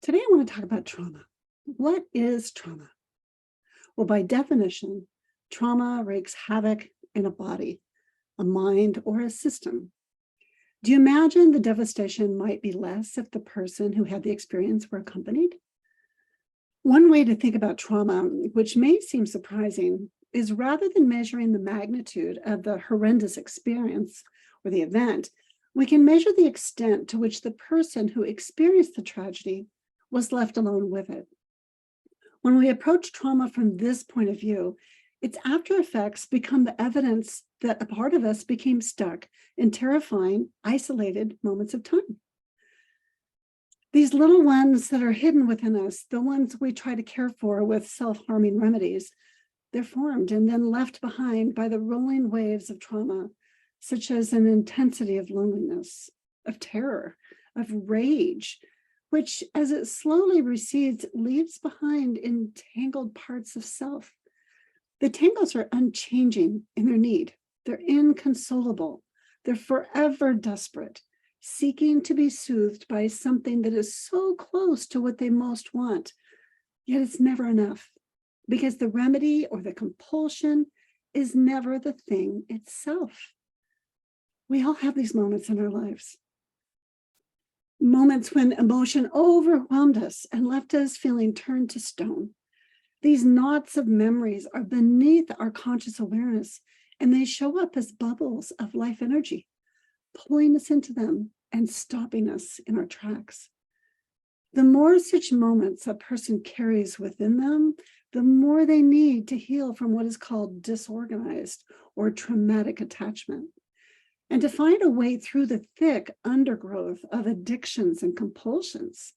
Today, I want to talk about trauma. What is trauma? Well, by definition, trauma wreaks havoc in a body, a mind, or a system. Do you imagine the devastation might be less if the person who had the experience were accompanied? One way to think about trauma, which may seem surprising, is rather than measuring the magnitude of the horrendous experience or the event, we can measure the extent to which the person who experienced the tragedy was left alone with it. When we approach trauma from this point of view, its after effects become the evidence that a part of us became stuck in terrifying, isolated moments of time. These little ones that are hidden within us, the ones we try to care for with self-harming remedies, they're formed and then left behind by the rolling waves of trauma, such as an intensity of loneliness, of terror, of rage, which, as it slowly recedes, leaves behind entangled parts of self. The tangles are unchanging in their need. They're inconsolable. They're forever desperate, seeking to be soothed by something that is so close to what they most want. Yet it's never enough, because the remedy or the compulsion is never the thing itself. We all have these moments in our lives. Moments when emotion overwhelmed us and left us feeling turned to stone. These knots of memories are beneath our conscious awareness, and they show up as bubbles of life energy, pulling us into them and stopping us in our tracks. The more such moments a person carries within them, the more they need to heal from what is called disorganized or traumatic attachment. And to find a way through the thick undergrowth of addictions and compulsions.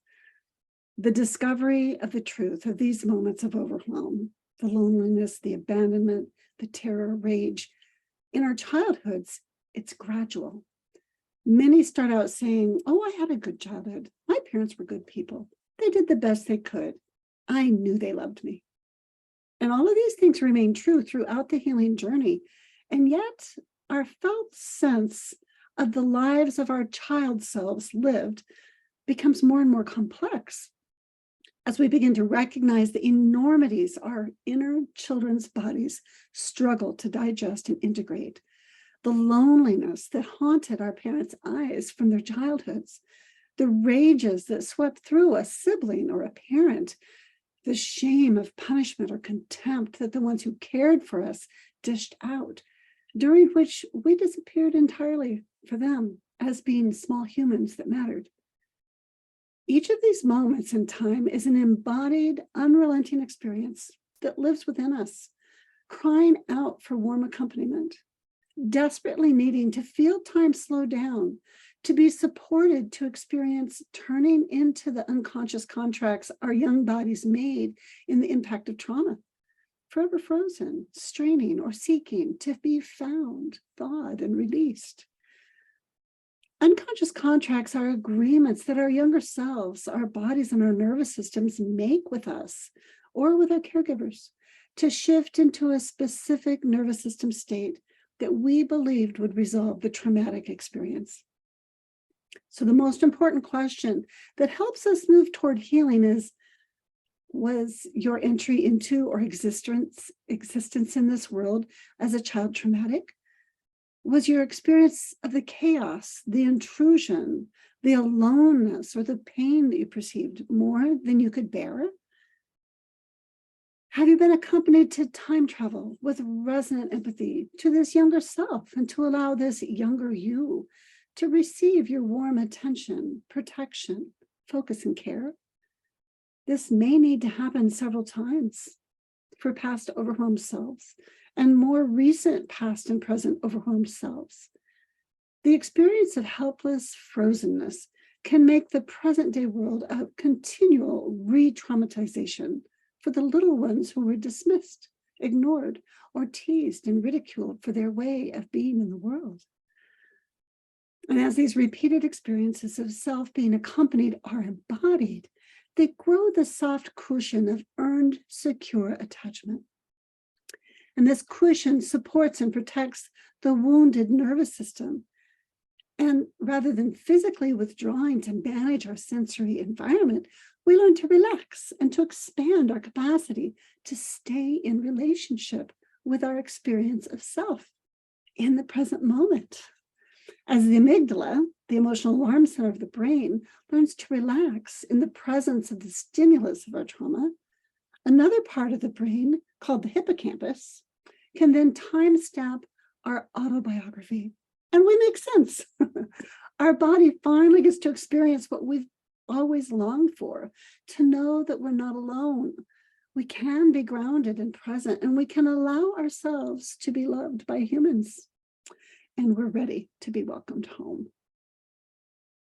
The discovery of the truth of these moments of overwhelm, the loneliness, the abandonment, the terror, rage. In our childhoods, it's gradual. Many start out saying, "Oh, I had a good childhood. My parents were good people. They did the best they could. I knew they loved me." And all of these things remain true throughout the healing journey. And yet, our felt sense of the lives of our child selves lived becomes more and more complex as we begin to recognize the enormities our inner children's bodies struggle to digest and integrate, the loneliness that haunted our parents' eyes from their childhoods, the rages that swept through a sibling or a parent, the shame of punishment or contempt that the ones who cared for us dished out, during which we disappeared entirely for them as being small humans that mattered. Each of these moments in time is an embodied, unrelenting experience that lives within us, crying out for warm accompaniment, desperately needing to feel time slow down, to be supported to experience turning into the unconscious contracts our young bodies made in the impact of trauma. Forever frozen, straining, or seeking to be found, thawed, and released. Unconscious contracts are agreements that our younger selves, our bodies, and our nervous systems make with us or with our caregivers to shift into a specific nervous system state that we believed would resolve the traumatic experience. So the most important question that helps us move toward healing is, was your entry into or existence in this world as a child traumatic? Was your experience of the chaos, the intrusion, the aloneness, or the pain that you perceived more than you could bear? Have you been accompanied to time travel with resonant empathy to this younger self and to allow this younger you to receive your warm attention, protection, focus, and care? This may need to happen several times for past overwhelmed selves and more recent past and present overwhelmed selves. The experience of helpless frozenness can make the present day world a continual re-traumatization for the little ones who were dismissed, ignored, or teased and ridiculed for their way of being in the world. And as these repeated experiences of self being accompanied are embodied, they grow the soft cushion of earned, secure attachment. And this cushion supports and protects the wounded nervous system And rather than physically withdrawing to manage our sensory environment, we learn to relax and to expand our capacity to stay in relationship with our experience of self in the present moment. As the amygdala, the emotional alarm center of the brain, learns to relax in the presence of the stimulus of our trauma, another part of the brain, called the hippocampus, can then timestamp our autobiography. And we make sense. Our body finally gets to experience what we've always longed for, to know that we're not alone. We can be grounded and present, and we can allow ourselves to be loved by humans. And we're ready to be welcomed home.